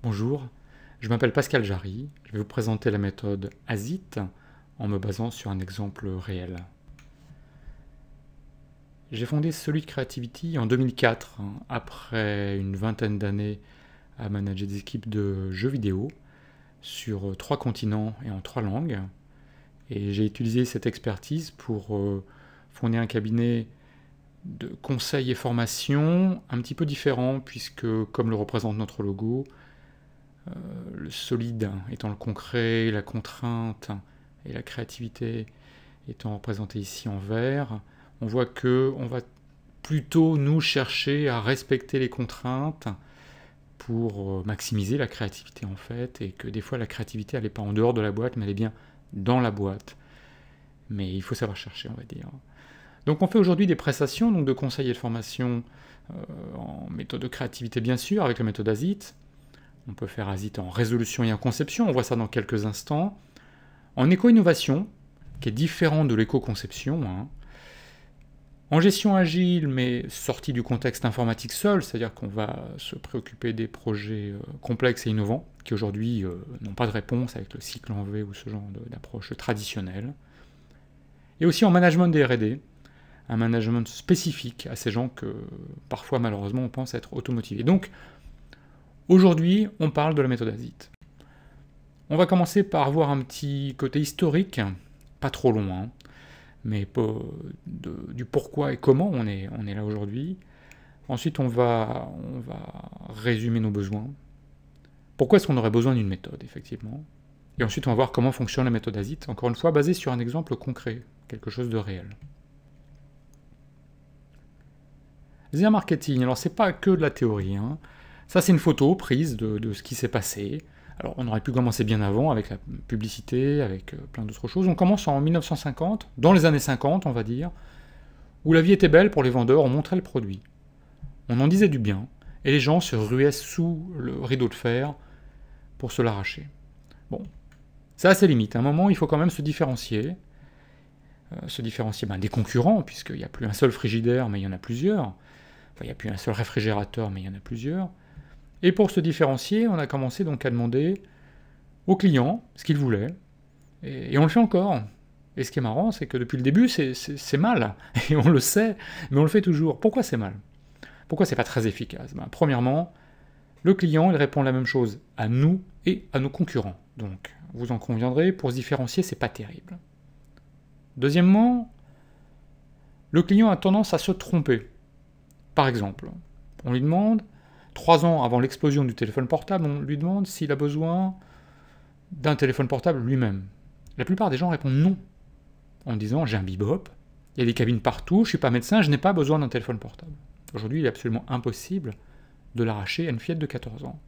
Bonjour, je m'appelle Pascal Jarry, je vais vous présenter la méthode ASIT en me basant sur un exemple réel. J'ai fondé Solid Creativity en 2004, après une vingtaine d'années à manager des équipes de jeux vidéo sur 3 continents et en 3 langues. Et j'ai utilisé cette expertise pour fonder un cabinet de conseils et formation un petit peu différent, puisque, comme le représente notre logo, le solide étant le concret, la contrainte et la créativité étant représentés ici en vert, on voit que on va plutôt nous chercher à respecter les contraintes pour maximiser la créativité en fait, et que des fois la créativité elle n'est pas en dehors de la boîte, mais elle est bien dans la boîte. Mais il faut savoir chercher, on va dire. Donc on fait aujourd'hui des prestations donc de conseils et de formation en méthode de créativité bien sûr, avec la méthode ASIT. On peut faire ASIT en résolution et en conception, on voit ça dans quelques instants. En éco-innovation, qui est différent de l'éco-conception. En gestion agile, mais sortie du contexte informatique seul, c'est-à-dire qu'on va se préoccuper des projets complexes et innovants, qui aujourd'hui n'ont pas de réponse avec le cycle en V ou ce genre d'approche traditionnelle. Et aussi en management des R&D, un management spécifique à ces gens que parfois malheureusement on pense être automotivés. Donc aujourd'hui on parle de la méthode ASIT. On va commencer par voir un petit côté historique, pas trop long, mais du pourquoi et comment on est là aujourd'hui. Ensuite on va résumer nos besoins. Pourquoi est-ce qu'on aurait besoin d'une méthode, effectivement. Et ensuite on va voir comment fonctionne la méthode ASIT, encore une fois basée sur un exemple concret, quelque chose de réel. Design marketing, alors c'est pas que de la théorie. Ça c'est une photo prise de ce qui s'est passé. Alors on aurait pu commencer bien avant avec la publicité, avec plein d'autres choses. On commence en 1950, dans les années 50 on va dire, où la vie était belle pour les vendeurs, on montrait le produit. On en disait du bien, et les gens se ruaient sous le rideau de fer pour se l'arracher. Bon, ça a ses limites. À un moment il faut quand même se différencier. Des concurrents, puisqu'il n'y a plus un seul frigidaire, mais il y en a plusieurs. Enfin, il n'y a plus un seul réfrigérateur, mais il y en a plusieurs. Et pour se différencier, on a commencé donc à demander aux clients ce qu'ils voulaient. Et on le fait encore. Et ce qui est marrant, c'est que depuis le début, c'est mal. Et on le sait, mais on le fait toujours. Pourquoi c'est mal? Pourquoi c'est pas très efficace? Premièrement, le client, il répond la même chose à nous et à nos concurrents. Donc, vous en conviendrez, pour se différencier, c'est pas terrible. Deuxièmement, le client a tendance à se tromper. Par exemple, on lui demande, 3 ans avant l'explosion du téléphone portable, on lui demande s'il a besoin d'un téléphone portable lui-même. La plupart des gens répondent non, en disant j'ai un bebop, il y a des cabines partout, je ne suis pas médecin, je n'ai pas besoin d'un téléphone portable. Aujourd'hui, il est absolument impossible de l'arracher à une fillette de 14 ans.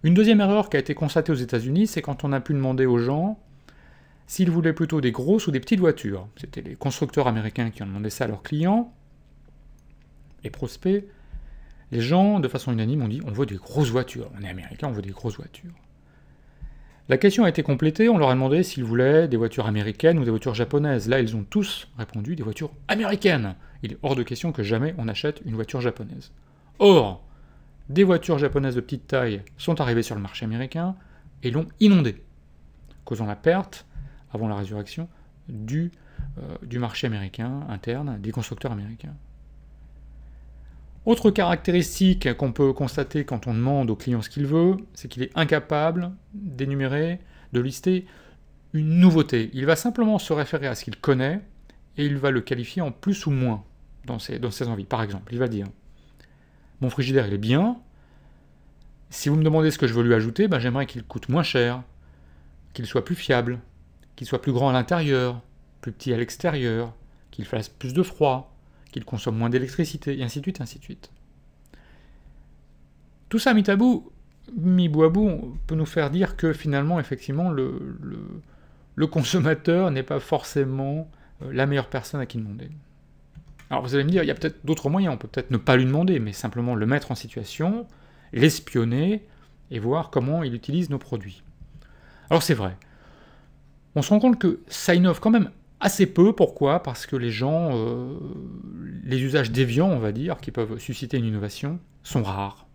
Une deuxième erreur qui a été constatée aux États-Unis, c'est quand on a pu demander aux gens s'ils voulaient plutôt des grosses ou des petites voitures. C'était les constructeurs américains qui ont demandé ça à leurs clients, les prospects. Les gens, de façon unanime, ont dit « on veut des grosses voitures, on est américain, on veut des grosses voitures ». La question a été complétée, on leur a demandé s'ils voulaient des voitures américaines ou des voitures japonaises. Là, ils ont tous répondu « des voitures américaines ». Il est hors de question que jamais on achète une voiture japonaise. Or, des voitures japonaises de petite taille sont arrivées sur le marché américain et l'ont inondé, causant la perte, avant la résurrection, du marché américain interne, des constructeurs américains. Autre caractéristique qu'on peut constater quand on demande au client ce qu'il veut, c'est qu'il est incapable d'énumérer, de lister une nouveauté. Il va simplement se référer à ce qu'il connaît et il va le qualifier en plus ou moins dans ses envies. Par exemple, il va dire « mon frigidaire il est bien, si vous me demandez ce que je veux lui ajouter, j'aimerais qu'il coûte moins cher, qu'il soit plus fiable, qu'il soit plus grand à l'intérieur, plus petit à l'extérieur, qu'il fasse plus de froid, qu'il consomme moins d'électricité, et ainsi de suite, ainsi de suite. » Tout ça mis bout à bout, peut nous faire dire que finalement, effectivement, le consommateur n'est pas forcément la meilleure personne à qui demander. Alors vous allez me dire, il y a peut-être d'autres moyens, on peut peut-être ne pas lui demander, mais simplement le mettre en situation, l'espionner, et voir comment il utilise nos produits. Alors c'est vrai, on se rend compte que ça innove quand même assez peu. Pourquoi? Parce que les gens, les usages déviants, on va dire, qui peuvent susciter une innovation, sont rares.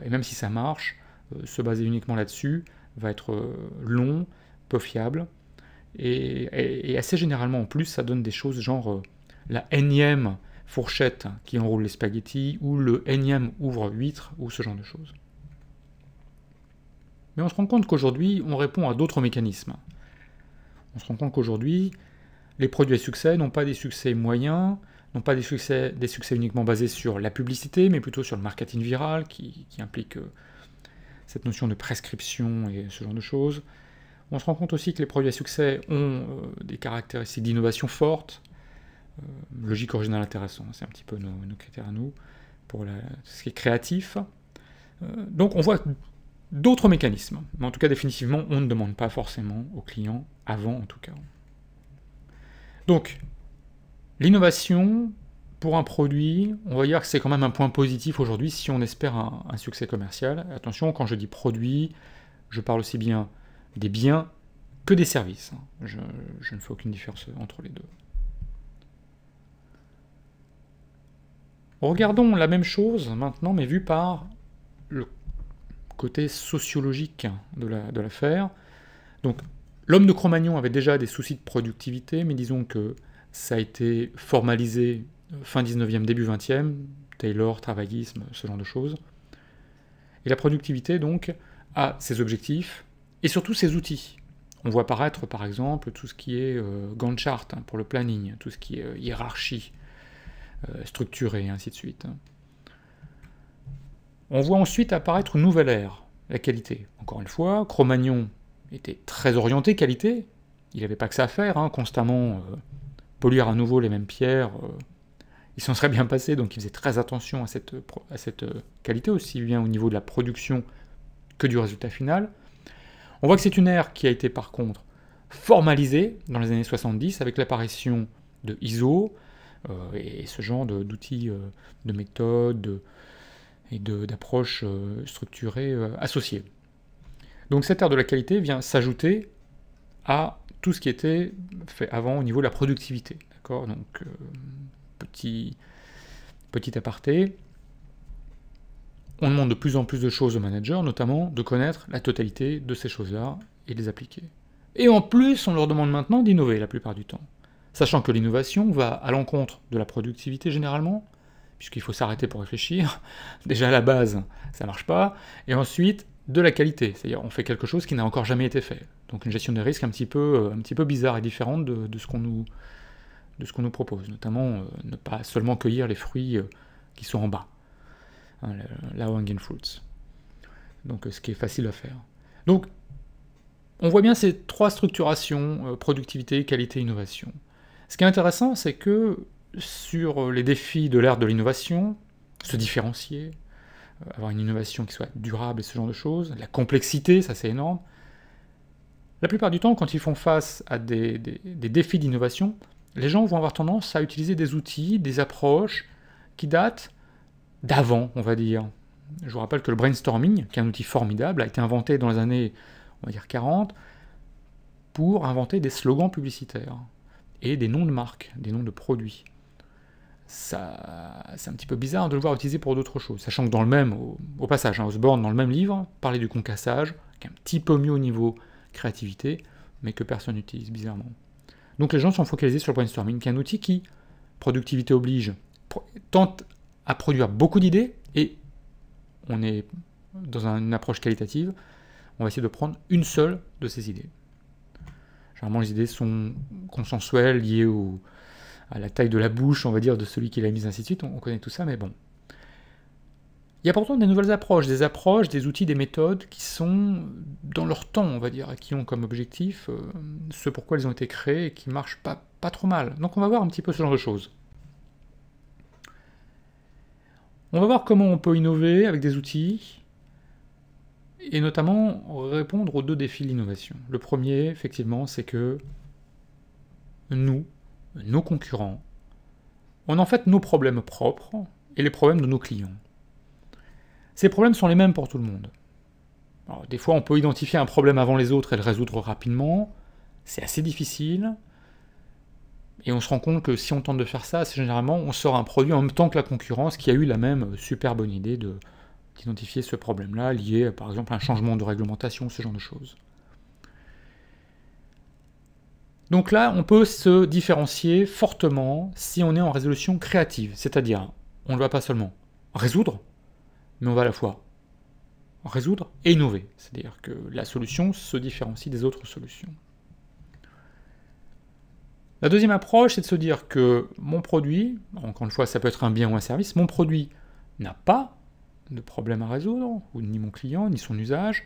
et même si ça marche, se baser uniquement là-dessus va être long, peu fiable, et assez généralement en plus ça donne des choses genre la énième fourchette qui enroule les spaghettis, ou le énième ouvre-huître, ou ce genre de choses. Mais on se rend compte qu'aujourd'hui, on répond à d'autres mécanismes. On se rend compte qu'aujourd'hui, les produits à succès n'ont pas des succès moyens, n'ont pas des succès uniquement basés sur la publicité, mais plutôt sur le marketing viral, qui implique cette notion de prescription et ce genre de choses. On se rend compte aussi que les produits à succès ont des caractéristiques d'innovation fortes, logique originale intéressante, c'est un petit peu nos critères à nous, pour ce qui est créatif. Donc on voit d'autres mécanismes, mais en tout cas définitivement on ne demande pas forcément aux clients, avant en tout cas. Donc l'innovation pour un produit, on va dire que c'est quand même un point positif aujourd'hui si on espère un succès commercial. Attention, quand je dis produit, je parle aussi bien des biens que des services. Je ne fais aucune différence entre les deux. Regardons la même chose maintenant, mais vue par le côté sociologique de l'affaire. Donc, l'homme de Cro-Magnon avait déjà des soucis de productivité, mais disons que ça a été formalisé fin 19e, début 20e, Taylor, travaillisme, ce genre de choses. Et la productivité, donc, a ses objectifs, et surtout ses outils. On voit apparaître, par exemple, tout ce qui est Gantt chart pour le planning, tout ce qui est hiérarchie, structurée, et ainsi de suite. On voit ensuite apparaître une nouvelle ère, la qualité. Encore une fois, Cro-Magnon était très orienté qualité, il n'avait pas que ça à faire, constamment polir à nouveau les mêmes pierres, il s'en serait bien passé, donc il faisait très attention à cette qualité, aussi bien au niveau de la production que du résultat final. On voit que c'est une ère qui a été par contre formalisée dans les années 70 avec l'apparition de ISO, et ce genre d'outils, de méthodes et d'approches structurées associées. Donc cette ère de la qualité vient s'ajouter à tout ce qui était fait avant au niveau de la productivité. D'accord ? Donc petit aparté, on demande de plus en plus de choses aux managers, notamment de connaître la totalité de ces choses-là et de les appliquer. Et en plus, on leur demande maintenant d'innover la plupart du temps. Sachant que l'innovation va à l'encontre de la productivité généralement, puisqu'il faut s'arrêter pour réfléchir. Déjà à la base, ça marche pas. Et ensuite, de la qualité, c'est-à-dire on fait quelque chose qui n'a encore jamais été fait. Donc une gestion des risques un petit peu bizarre et différente de ce qu'on nous propose, notamment ne pas seulement cueillir les fruits qui sont en bas, la low-hanging fruits. Donc ce qui est facile à faire. Donc on voit bien ces trois structurations, productivité, qualité, innovation. Ce qui est intéressant, c'est que sur les défis de l'ère de l'innovation, se différencier, avoir une innovation qui soit durable et ce genre de choses, la complexité, ça c'est énorme. La plupart du temps, quand ils font face à des défis d'innovation, les gens vont avoir tendance à utiliser des outils, des approches qui datent d'avant, on va dire. Je vous rappelle que le brainstorming, qui est un outil formidable, a été inventé dans les années, on va dire 40, pour inventer des slogans publicitaires et des noms de marques, des noms de produits. Ça, c'est un petit peu bizarre de le voir utilisé pour d'autres choses, sachant que dans le même, au passage, Osborne, dans le même livre, parlait du concassage, qui est un petit peu mieux au niveau créativité, mais que personne n'utilise bizarrement. Donc les gens sont focalisés sur le brainstorming, qui est un outil qui, productivité oblige, tente à produire beaucoup d'idées, et on est dans une approche qualitative, on va essayer de prendre une seule de ces idées. Généralement, les idées sont consensuelles, liées à la taille de la bouche, on va dire, de celui qui l'a mise, ainsi de suite. On connaît tout ça, mais bon. Il y a pourtant des nouvelles approches, des outils, des méthodes qui sont dans leur temps, on va dire, et qui ont comme objectif ce pourquoi elles ont été créées et qui marchent pas trop mal. Donc on va voir un petit peu ce genre de choses. On va voir comment on peut innover avec des outils, et notamment répondre aux deux défis de l'innovation. Le premier, effectivement, c'est que nous, nos concurrents, on a en fait nos problèmes propres et les problèmes de nos clients. Ces problèmes sont les mêmes pour tout le monde. Alors, des fois, on peut identifier un problème avant les autres et le résoudre rapidement. C'est assez difficile. Et on se rend compte que si on tente de faire ça, c'est généralement, on sort un produit en même temps que la concurrence qui a eu la même super bonne idée de d'identifier ce problème-là, lié par exemple à un changement de réglementation, ce genre de choses. Donc là, on peut se différencier fortement si on est en résolution créative, c'est-à-dire, on ne va pas seulement résoudre, mais on va à la fois résoudre et innover, c'est-à-dire que la solution se différencie des autres solutions. La deuxième approche, c'est de se dire que mon produit, encore une fois, ça peut être un bien ou un service, mon produit n'a pas de problème à résoudre, ou ni mon client, ni son usage,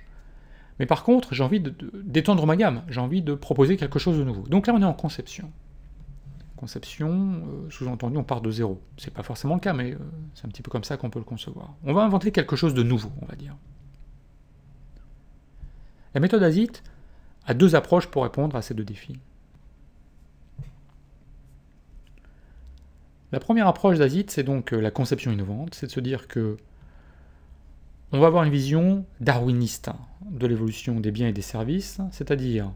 mais par contre, j'ai envie d'étendre ma gamme, j'ai envie de proposer quelque chose de nouveau. Donc là, on est en conception. Conception, sous-entendu, on part de zéro. C'est pas forcément le cas, mais c'est un petit peu comme ça qu'on peut le concevoir. On va inventer quelque chose de nouveau, on va dire. La méthode ASIT a deux approches pour répondre à ces deux défis. La première approche d'ASIT, c'est donc la conception innovante, c'est de se dire que on va avoir une vision darwiniste de l'évolution des biens et des services, c'est-à-dire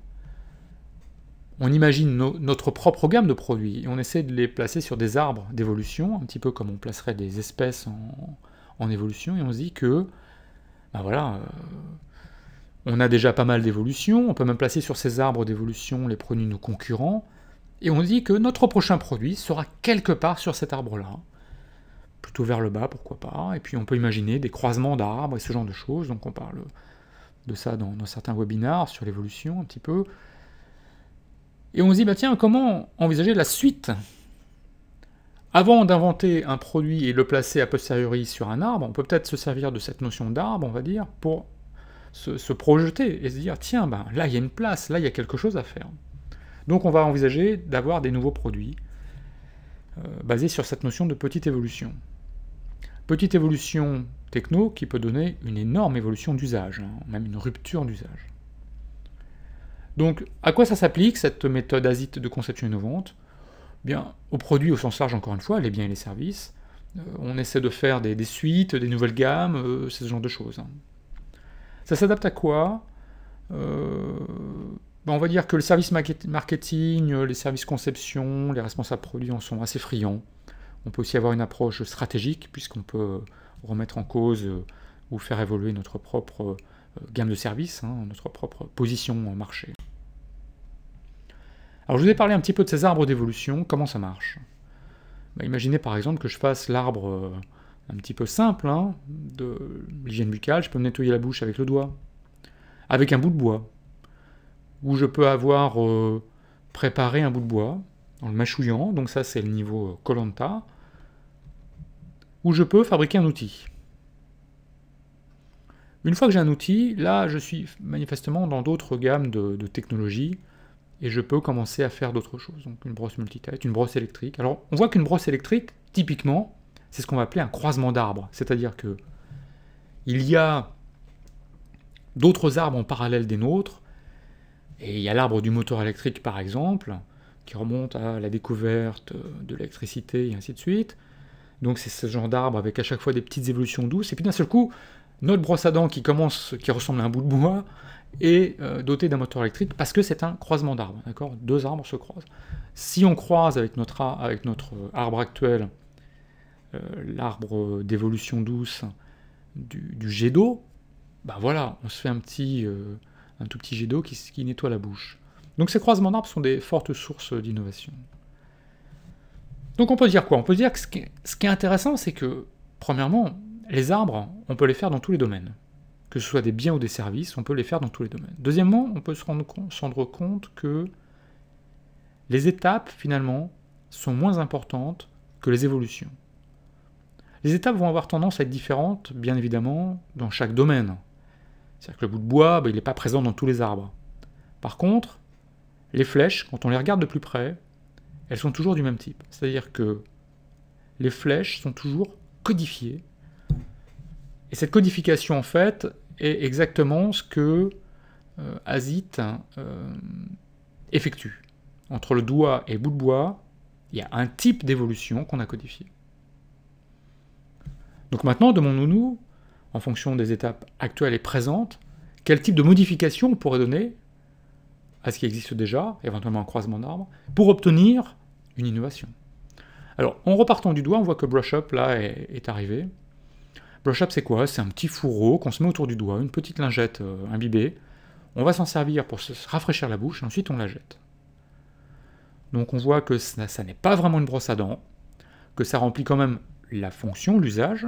on imagine notre propre gamme de produits et on essaie de les placer sur des arbres d'évolution, un petit peu comme on placerait des espèces en évolution, et on se dit que, ben voilà, on a déjà pas mal d'évolutions, on peut même placer sur ces arbres d'évolution les produits de nos concurrents, et on dit que notre prochain produit sera quelque part sur cet arbre-là, plutôt vers le bas, pourquoi pas, et puis on peut imaginer des croisements d'arbres et ce genre de choses, donc on parle de ça dans certains webinars sur l'évolution un petit peu, et on se dit, bah tiens, comment envisager la suite? Avant d'inventer un produit et le placer a posteriori sur un arbre, on peut peut-être se servir de cette notion d'arbre, on va dire, pour se projeter et se dire, tiens, ben, là il y a une place, là il y a quelque chose à faire. Donc on va envisager d'avoir des nouveaux produits basés sur cette notion de petite évolution. Petite évolution techno qui peut donner une énorme évolution d'usage, hein, même une rupture d'usage. Donc à quoi ça s'applique cette méthode ASIT de conception innovante? Bien, aux produits au sens large, encore une fois, les biens et les services. On essaie de faire des suites, des nouvelles gammes, ce genre de choses. Hein. Ça s'adapte à quoi? On va dire que le service marketing, les services conception, les responsables produits en sont assez friands. On peut aussi avoir une approche stratégique, puisqu'on peut remettre en cause ou faire évoluer notre propre gamme de services, hein, notre propre position en marché. Alors je vous ai parlé un petit peu de ces arbres d'évolution, comment ça marche? Imaginez par exemple que je fasse l'arbre un petit peu simple, hein, de l'hygiène buccale, je peux me nettoyer la bouche avec le doigt, avec un bout de bois, où je peux avoir préparé un bout de bois, en le mâchouillant, donc ça c'est le niveau Koh-Lanta, où je peux fabriquer un outil. Une fois que j'ai un outil, là je suis manifestement dans d'autres gammes de technologies, et je peux commencer à faire d'autres choses. Donc une brosse multitâche, une brosse électrique. Alors on voit qu'une brosse électrique, typiquement, c'est ce qu'on va appeler un croisement d'arbres. C'est-à-dire que il y a d'autres arbres en parallèle des nôtres, et il y a l'arbre du moteur électrique par exemple, qui remonte à la découverte de l'électricité et ainsi de suite. Donc c'est ce genre d'arbre avec à chaque fois des petites évolutions douces, et puis d'un seul coup, notre brosse à dents qui ressemble à un bout de bois, est dotée d'un moteur électrique parce que c'est un croisement d'arbres, d'accord? Deux arbres se croisent. Si on croise avec notre arbre actuel l'arbre d'évolution douce du jet d'eau, ben voilà, on se fait un tout petit jet d'eau qui nettoie la bouche. Donc ces croisements d'arbres sont des fortes sources d'innovation. Donc on peut dire quoi? On peut dire que ce qui est intéressant, c'est que, premièrement, les arbres, on peut les faire dans tous les domaines. Que ce soit des biens ou des services, on peut les faire dans tous les domaines. Deuxièmement, on peut se rendre compte que les étapes, finalement, sont moins importantes que les évolutions. Les étapes vont avoir tendance à être différentes, bien évidemment, dans chaque domaine. C'est-à-dire que le bout de bois, il n'est pas présent dans tous les arbres. Par contre, les flèches, quand on les regarde de plus près, elles sont toujours du même type. C'est-à-dire que les flèches sont toujours codifiées. Et cette codification, en fait, est exactement ce que ASIT effectue. Entre le doigt et le bout de bois, il y a un type d'évolution qu'on a codifié. Donc maintenant, demandons-nous, en fonction des étapes actuelles et présentes, quel type de modification on pourrait donner à ce qui existe déjà, éventuellement un croisement d'arbres, pour obtenir une innovation. Alors, en repartant du doigt, on voit que BrushUp, là, est arrivé. Brush-up, c'est quoi? C'est un petit fourreau qu'on se met autour du doigt, une petite lingette imbibée. On va s'en servir pour se rafraîchir la bouche, et ensuite on la jette. Donc on voit que ça n'est pas vraiment une brosse à dents, que ça remplit quand même la fonction, l'usage.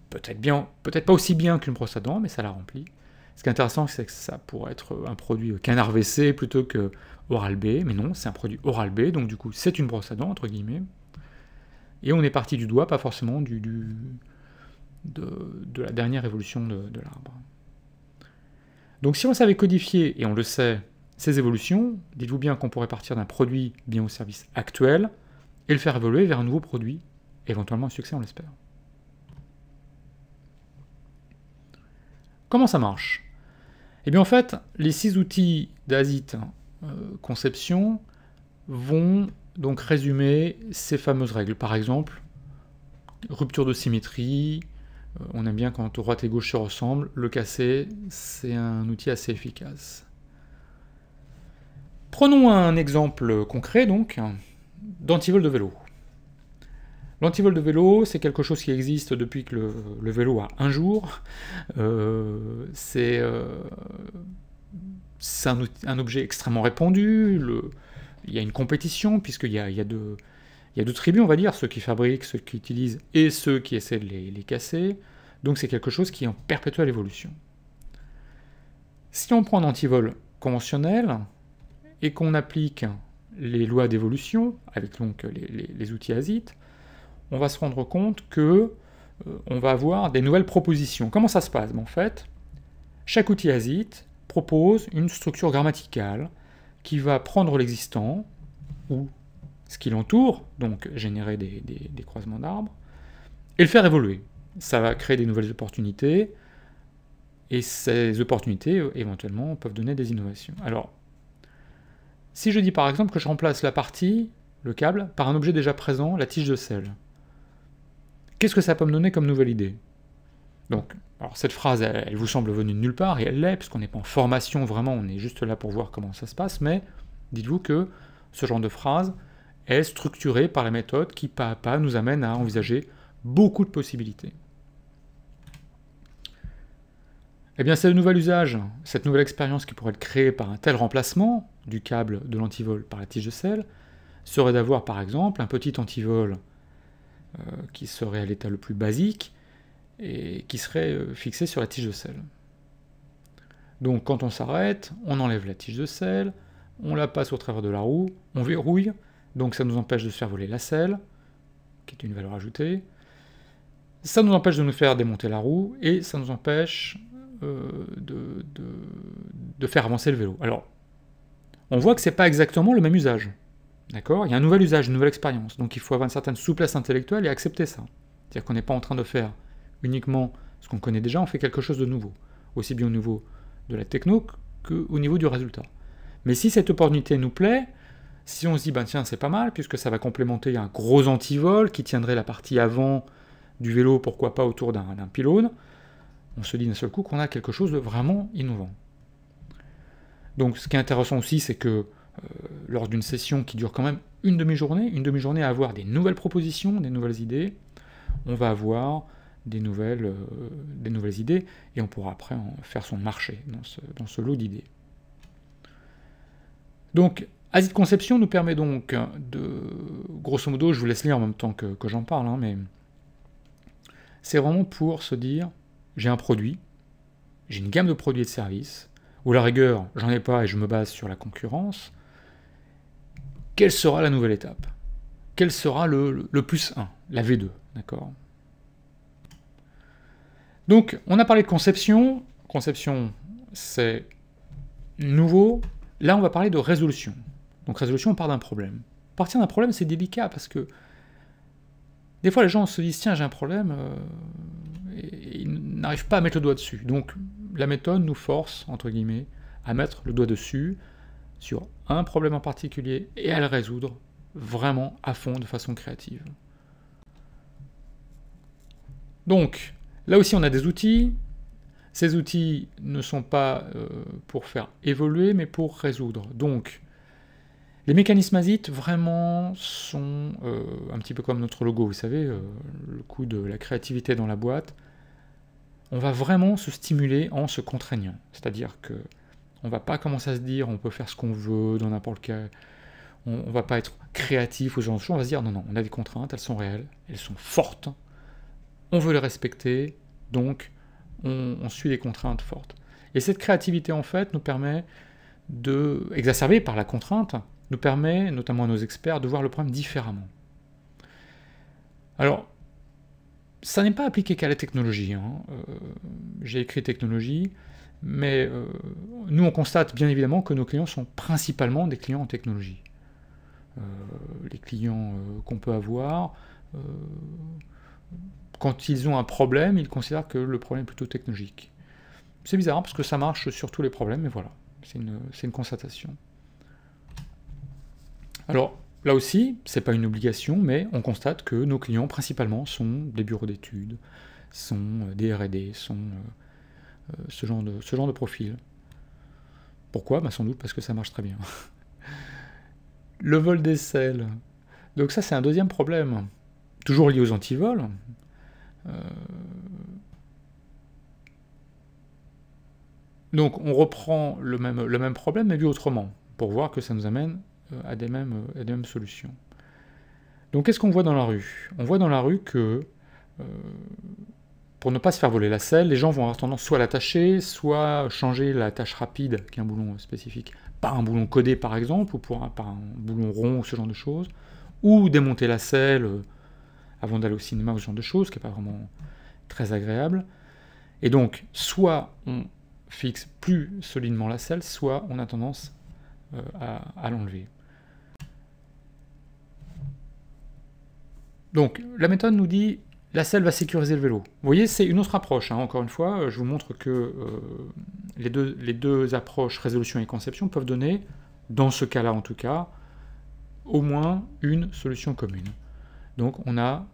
Peut-être pas aussi bien qu'une brosse à dents, mais ça la remplit. Ce qui est intéressant, c'est que ça pourrait être un produit Canard WC plutôt que Oral-B, mais non, c'est un produit Oral-B, donc du coup c'est une brosse à dents, entre guillemets. Et on est parti du doigt, pas forcément de la dernière évolution de l'arbre. Donc si on savait codifier, et on le sait, ces évolutions, dites-vous bien qu'on pourrait partir d'un produit bien au service actuel, et le faire évoluer vers un nouveau produit, éventuellement un succès, on l'espère. Comment ça marche? Eh bien en fait, les 6 outils d'Azit Conception vont donc résumer ces fameuses règles. Par exemple, rupture de symétrie, on aime bien quand droite et gauche se ressemblent, le casser, c'est un outil assez efficace. Prenons un exemple concret donc, d'antivol de vélo. L'antivol de vélo, c'est quelque chose qui existe depuis que le vélo a un jour. C'est un objet extrêmement répandu. Il y a une compétition, puisqu'il y a deux tribus, on va dire, ceux qui fabriquent, ceux qui utilisent, et ceux qui essaient de les casser. Donc c'est quelque chose qui est en perpétuelle évolution. Si on prend un antivol conventionnel, et qu'on applique les lois d'évolution, avec donc les outils Azit, on va se rendre compte que on va avoir des nouvelles propositions. Comment ça se passe? En fait, chaque outil Azit propose une structure grammaticale qui va prendre l'existant, ou ce qui l'entoure, donc générer des croisements d'arbres, et le faire évoluer. Ça va créer des nouvelles opportunités, et ces opportunités, éventuellement, peuvent donner des innovations. Alors, si je dis par exemple que je remplace la partie, le câble, par un objet déjà présent, la tige de sel, qu'est-ce que ça peut me donner comme nouvelle idée? Donc, alors cette phrase, elle vous semble venue de nulle part, et elle l'est, puisqu'on n'est pas en formation vraiment, on est juste là pour voir comment ça se passe, mais dites-vous que ce genre de phrase est structurée par la méthode qui, pas à pas, nous amène à envisager beaucoup de possibilités. Eh bien, ce nouvel usage, cette nouvelle expérience qui pourrait être créée par un tel remplacement du câble de l'antivol par la tige de sel, serait d'avoir par exemple un petit antivol qui serait à l'état le plus basique et qui serait fixé sur la tige de sel. Donc quand on s'arrête, on enlève la tige de sel, on la passe au travers de la roue, on verrouille, donc ça nous empêche de se faire voler la selle, qui est une valeur ajoutée, ça nous empêche de nous faire démonter la roue, et ça nous empêche de faire avancer le vélo. Alors, on voit que c'est pas exactement le même usage. D'accord? Il y a un nouvel usage, une nouvelle expérience. Donc il faut avoir une certaine souplesse intellectuelle et accepter ça. C'est-à-dire qu'on n'est pas en train de faire uniquement ce qu'on connaît déjà, on fait quelque chose de nouveau. Aussi bien au niveau de la techno qu'au niveau du résultat. Mais si cette opportunité nous plaît, si on se dit, ben tiens, c'est pas mal, puisque ça va complémenter un gros antivol qui tiendrait la partie avant du vélo, pourquoi pas autour d'un pylône, on se dit d'un seul coup qu'on a quelque chose de vraiment innovant. Donc ce qui est intéressant aussi, c'est que lors d'une session qui dure quand même une demi-journée à avoir des nouvelles propositions, des nouvelles idées, on va avoir des nouvelles idées, et on pourra après en faire son marché dans ce lot d'idées. Donc, Azit Conception nous permet donc de, grosso modo, je vous laisse lire en même temps que j'en parle, hein, mais c'est vraiment pour se dire, j'ai un produit, j'ai une gamme de produits et de services, ou à la rigueur, j'en ai pas et je me base sur la concurrence, quelle sera la nouvelle étape? Quel sera le plus 1, la V2, d'accord? Donc, on a parlé de conception. Conception, c'est nouveau. Là, on va parler de résolution. Donc, résolution, on part d'un problème. Partir d'un problème, c'est délicat, parce que des fois, les gens se disent, tiens, j'ai un problème, et ils n'arrivent pas à mettre le doigt dessus. Donc, la méthode nous force, entre guillemets, à mettre le doigt dessus, sur un problème en particulier, et à le résoudre vraiment à fond, de façon créative. Donc, là aussi on a des outils. Ces outils ne sont pas pour faire évoluer, mais pour résoudre. Donc, Les mécanismes ASIT, vraiment, sont un petit peu comme notre logo, vous savez, le coup de la créativité dans la boîte. On va vraiment se stimuler en se contraignant. C'est-à-dire que on va pas commencer à se dire on peut faire ce qu'on veut dans n'importe quel... On va pas être créatif ou ce genre de choses, on va se dire non, non, on a des contraintes, elles sont réelles, elles sont fortes, on veut les respecter, donc on suit les contraintes fortes. Et cette créativité, en fait, nous permet de, exacerbée par la contrainte, nous permet, notamment à nos experts, de voir le problème différemment. Alors, ça n'est pas appliqué qu'à la technologie. J'ai écrit technologie, mais nous, on constate bien évidemment que nos clients sont principalement des clients en technologie. Les clients qu'on peut avoir, quand ils ont un problème, ils considèrent que le problème est plutôt technologique. C'est bizarre parce que ça marche sur tous les problèmes, mais voilà, c'est une constatation. Alors, là aussi, c'est pas une obligation, mais on constate que nos clients, principalement, sont des bureaux d'études, sont des R&D, sont ce genre de profil. Pourquoi? Bah, sans doute parce que ça marche très bien. Le vol d'aisselle. Donc ça, c'est un deuxième problème. Toujours lié aux antivols. Donc on reprend le même problème, mais vu autrement, pour voir que ça nous amène à des mêmes solutions. Donc qu'est-ce qu'on voit dans la rue? On voit dans la rue que, pour ne pas se faire voler la selle, les gens vont avoir tendance soit à l'attacher, soit changer la tâche rapide, qui est un boulon spécifique, par un boulon codé par exemple, ou par un boulon rond, ou ce genre de choses, ou démonter la selle avant d'aller au cinéma, ou ce genre de choses, qui n'est pas vraiment très agréable. Et donc, soit on fixe plus solidement la selle, soit on a tendance à l'enlever. Donc, la méthode nous dit, la selle va sécuriser le vélo. Vous voyez, c'est une autre approche. Encore une fois, je vous montre que les deux approches, résolution et conception, peuvent donner, dans ce cas-là en tout cas, au moins une solution commune. Donc, on a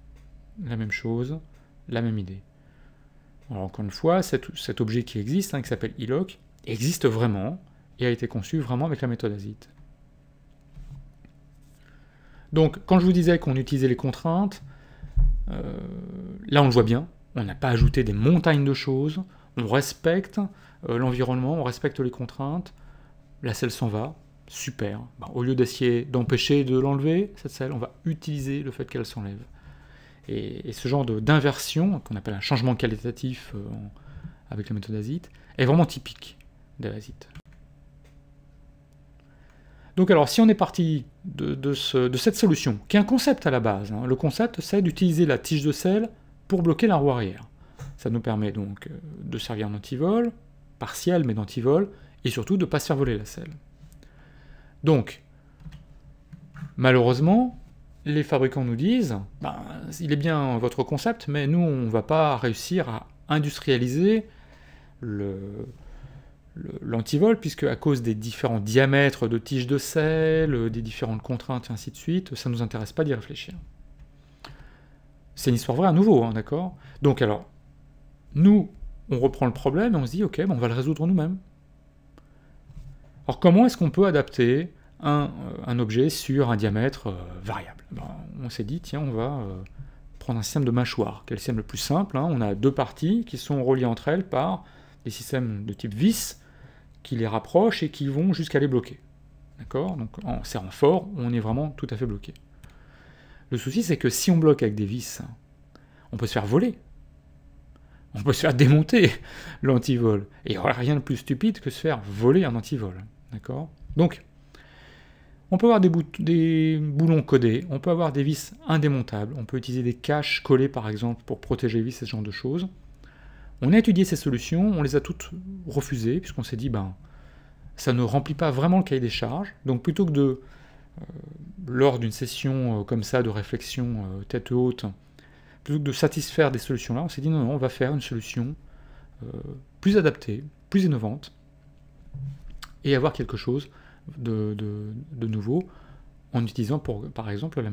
la même chose, la même idée. Alors, encore une fois, cet objet qui existe, qui s'appelle iLok, existe vraiment et a été conçu vraiment avec la méthode ASIT. Donc, quand je vous disais qu'on utilisait les contraintes, là on le voit bien, on n'a pas ajouté des montagnes de choses, on respecte l'environnement, on respecte les contraintes, la selle s'en va, super. Au lieu d'essayer d'empêcher de l'enlever, cette selle, on va utiliser le fait qu'elle s'enlève. Et ce genre d'inversion, qu'on appelle un changement qualitatif avec la méthode ASIT, est vraiment typique de l'ASIT. Donc alors, si on est parti de cette solution, qui est un concept à la base, le concept c'est d'utiliser la tige de selle pour bloquer la roue arrière. Ça nous permet donc de servir d'antivol, partiel mais d'antivol, et surtout de ne pas se faire voler la selle. Donc, malheureusement, les fabricants nous disent, il est bien votre concept, mais nous on ne va pas réussir à industrialiser l'antivol, puisque à cause des différents diamètres de tiges de selle, des différentes contraintes et ainsi de suite, ça ne nous intéresse pas d'y réfléchir. C'est une histoire vraie à nouveau, d'accord? Donc alors, nous, on reprend le problème et on se dit, ok, on va le résoudre nous-mêmes. Alors comment est-ce qu'on peut adapter un objet sur un diamètre variable? On s'est dit, tiens, on va prendre un système de mâchoire, qui est le système le plus simple. On a deux parties qui sont reliées entre elles par des systèmes de type vis, qui les rapprochent et qui vont jusqu'à les bloquer. D'accord? Donc en serrant fort, on est vraiment tout à fait bloqué. Le souci, c'est que si on bloque avec des vis, on peut se faire voler. On peut se faire démonter l'antivol. Et il n'y aura rien de plus stupide que se faire voler un antivol. D'accord? Donc, on peut avoir des boulons codés, on peut avoir des vis indémontables, on peut utiliser des caches collées par exemple pour protéger les vis, ce genre de choses. On a étudié ces solutions, on les a toutes refusées, puisqu'on s'est dit, ça ne remplit pas vraiment le cahier des charges, donc plutôt que de, lors d'une session comme ça de réflexion tête haute, plutôt que de satisfaire des solutions-là, on s'est dit, non, on va faire une solution plus adaptée, plus innovante, et avoir quelque chose de nouveau, en utilisant par exemple la...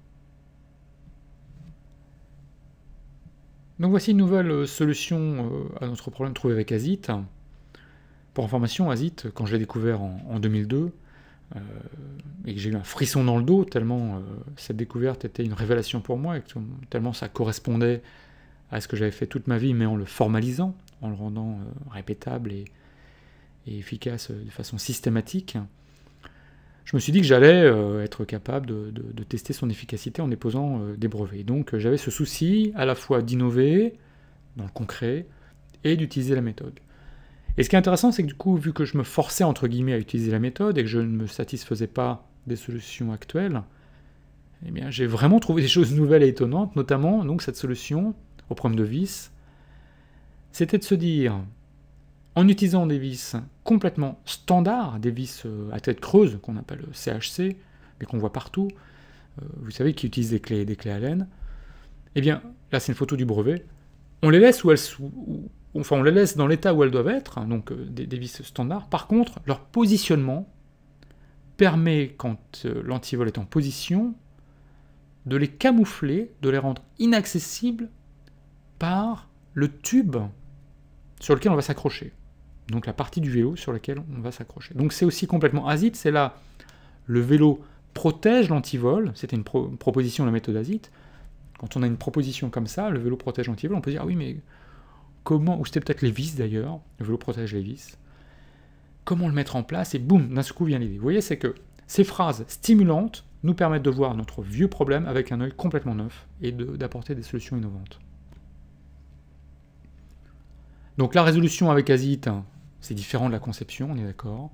Donc voici une nouvelle solution à notre problème trouvé avec ASIT. Pour information, ASIT, quand je l'ai découvert en 2002, et que j'ai eu un frisson dans le dos, tellement cette découverte était une révélation pour moi, et tellement ça correspondait à ce que j'avais fait toute ma vie, mais en le formalisant, en le rendant répétable et efficace de façon systématique. Je me suis dit que j'allais être capable de tester son efficacité en déposant des brevets. Donc j'avais ce souci à la fois d'innover dans le concret et d'utiliser la méthode. Et ce qui est intéressant, c'est que du coup, vu que je me forçais entre guillemets à utiliser la méthode et que je ne me satisfaisais pas des solutions actuelles, eh bien, j'ai vraiment trouvé des choses nouvelles et étonnantes, notamment donc cette solution au problème de vis, c'était de se dire, en utilisant des vis complètement standards, des vis à tête creuse, qu'on appelle CHC, mais qu'on voit partout, vous savez, qui utilisent des clés Allen, eh bien, là c'est une photo du brevet, on les laisse on les laisse dans l'état où elles doivent être, hein, donc des vis standards. Par contre, leur positionnement permet, quand l'antivol est en position, de les camoufler, de les rendre inaccessibles par le tube sur lequel on va s'accrocher. Donc la partie du vélo sur laquelle on va s'accrocher. Donc c'est aussi complètement ASIT, c'est là, le vélo protège l'antivol, c'était une proposition de la méthode ASIT. Quand on a une proposition comme ça, le vélo protège l'antivol, on peut dire, ah oui, mais comment, ou c'était peut-être les vis d'ailleurs, le vélo protège les vis, comment le mettre en place, et boum, d'un coup vient l'idée. Vous voyez, c'est que ces phrases stimulantes nous permettent de voir notre vieux problème avec un œil complètement neuf, et d'apporter des solutions innovantes. Donc la résolution avec ASIT, c'est différent de la conception, on est d'accord.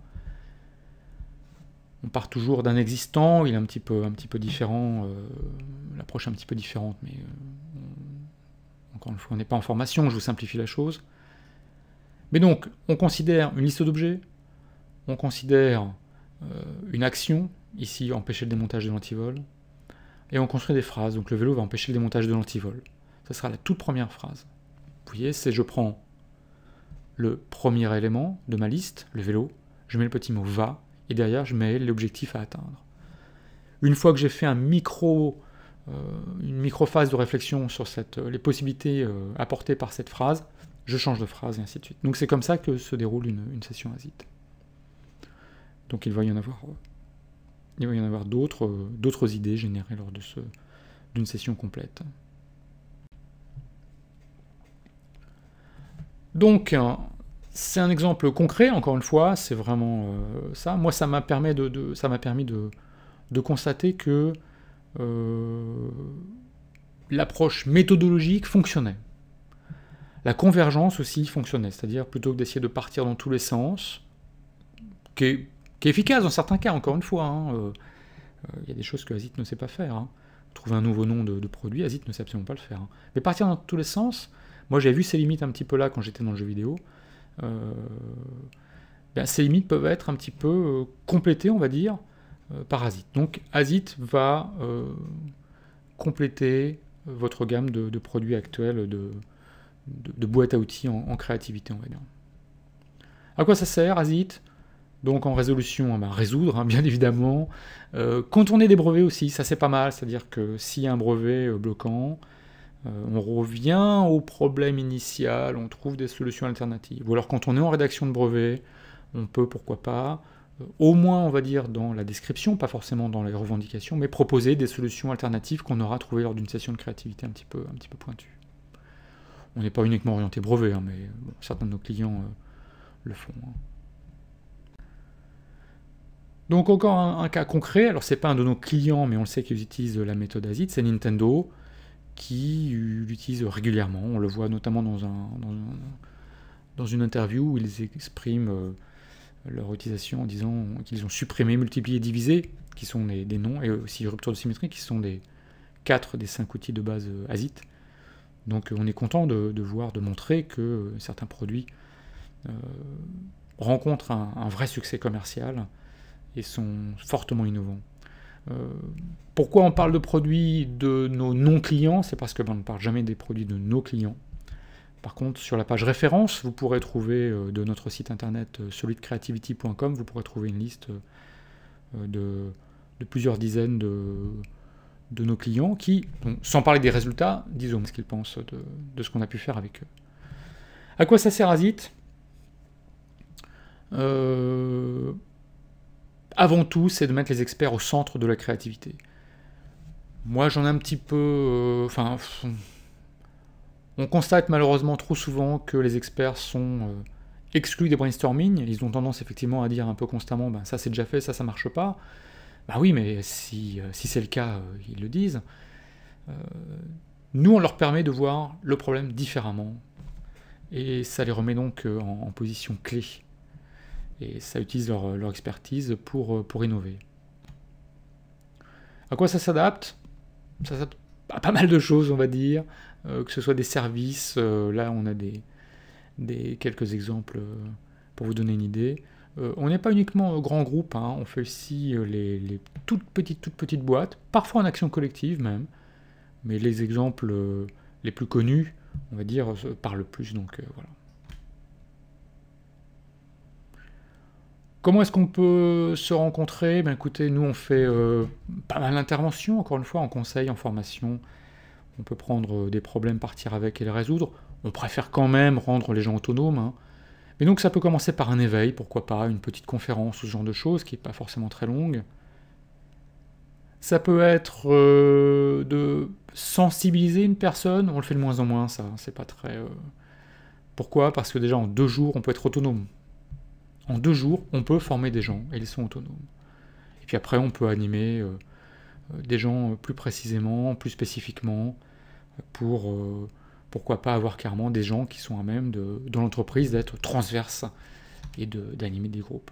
On part toujours d'un existant, il est un petit peu différent, l'approche est un petit peu différente, mais encore une fois, on n'est pas en formation, je vous simplifie la chose. Mais donc, on considère une liste d'objets, on considère une action, ici empêcher le démontage de l'antivol, et on construit des phrases, donc le vélo va empêcher le démontage de l'antivol. Ça sera la toute première phrase. Vous voyez, c'est je prends le premier élément de ma liste, le vélo, je mets le petit mot « va », et derrière, je mets l'objectif à atteindre. Une fois que j'ai fait une micro-phase de réflexion sur les possibilités apportées par cette phrase, je change de phrase, et ainsi de suite. Donc c'est comme ça que se déroule une session ASIT. Donc il va y en avoir d'autres idées générées lors d'une session complète. Donc, c'est un exemple concret, encore une fois, c'est vraiment ça. Moi, ça m'a permis de constater que l'approche méthodologique fonctionnait. La convergence aussi fonctionnait, c'est-à-dire plutôt que d'essayer de partir dans tous les sens, qui est efficace dans certains cas, encore une fois. Il y a des choses que ASIT ne sait pas faire. Hein. Trouver un nouveau nom de produit, ASIT ne sait absolument pas le faire. Hein. Mais partir dans tous les sens, moi j'ai vu ces limites un petit peu là quand j'étais dans le jeu vidéo. Ces limites peuvent être un petit peu complétées, on va dire, par ASIT. Donc ASIT va compléter votre gamme de produits actuels, de boîtes à outils en créativité, on va dire. À quoi ça sert, ASIT? Donc en résolution, résoudre, bien évidemment. Contourner des brevets aussi, ça c'est pas mal, c'est-à-dire que s'il y a un brevet bloquant, on revient au problème initial, on trouve des solutions alternatives. Ou alors quand on est en rédaction de brevet, on peut, pourquoi pas, au moins on va dire dans la description, pas forcément dans les revendications, mais proposer des solutions alternatives qu'on aura trouvées lors d'une session de créativité un petit peu pointue. On n'est pas uniquement orienté brevet, mais bon, certains de nos clients le font. Hein. Donc encore un cas concret, alors c'est pas un de nos clients, mais on le sait qu'ils utilisent la méthode ASIT, c'est Nintendo, qui l'utilise régulièrement. On le voit notamment dans une interview où ils expriment leur utilisation en disant qu'ils ont supprimé, multiplié, divisé, qui sont des noms, et aussi rupture de symétrie, qui sont 4 des 5 outils de base ASIT. Donc on est content de montrer que certains produits rencontrent un vrai succès commercial et sont fortement innovants. Pourquoi on parle de produits de nos non-clients? C'est parce que on ne parle jamais des produits de nos clients. Par contre, sur la page référence, vous pourrez trouver de notre site internet solidcreativity.com, vous pourrez trouver une liste de plusieurs dizaines de nos clients qui, donc, sans parler des résultats, disent ce qu'ils pensent de ce qu'on a pu faire avec eux. À quoi ça sert ASIT? avant tout, c'est de mettre les experts au centre de la créativité. Moi, j'en ai un petit peu... on constate malheureusement trop souvent que les experts sont exclus des brainstorming. Ils ont tendance effectivement à dire un peu constamment « ça c'est déjà fait, ça marche pas ». Bah oui, mais si c'est le cas, ils le disent. Nous, on leur permet de voir le problème différemment. Et ça les remet donc en position clé. Et ça utilise leur expertise pour innover. À quoi ça s'adapte? Ça s'adapte à pas mal de choses, on va dire. Que ce soit des services, là on a quelques exemples pour vous donner une idée. On n'est pas uniquement grand groupe, hein, on fait aussi les toutes petites boîtes, parfois en action collective même, mais les exemples les plus connus, on va dire, parlent le plus, donc voilà. Comment est-ce qu'on peut se rencontrer? Ben écoutez, nous on fait pas mal d'interventions, encore une fois, en conseil, en formation. On peut prendre des problèmes, partir avec et les résoudre. On préfère quand même rendre les gens autonomes, hein. Mais donc ça peut commencer par un éveil, pourquoi pas, une petite conférence ou ce genre de choses, qui n'est pas forcément très longue. Ça peut être de sensibiliser une personne, on le fait de moins en moins, ça, c'est pas très... Pourquoi? Parce que déjà en 2 jours, on peut être autonome. En 2 jours, on peut former des gens, et ils sont autonomes. Et puis après, on peut animer des gens plus précisément, plus spécifiquement, pour... pourquoi pas avoir carrément des gens qui sont à même, dans l'entreprise, d'être transverses et d'animer des groupes.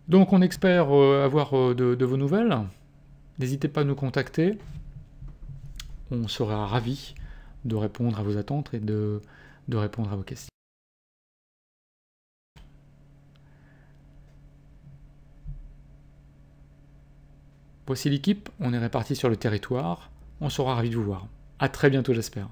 Donc on espère avoir de vos nouvelles. N'hésitez pas à nous contacter. On sera ravis de répondre à vos attentes et de répondre à vos questions. Voici l'équipe, on est répartis sur le territoire. On sera ravis de vous voir. À très bientôt, j'espère.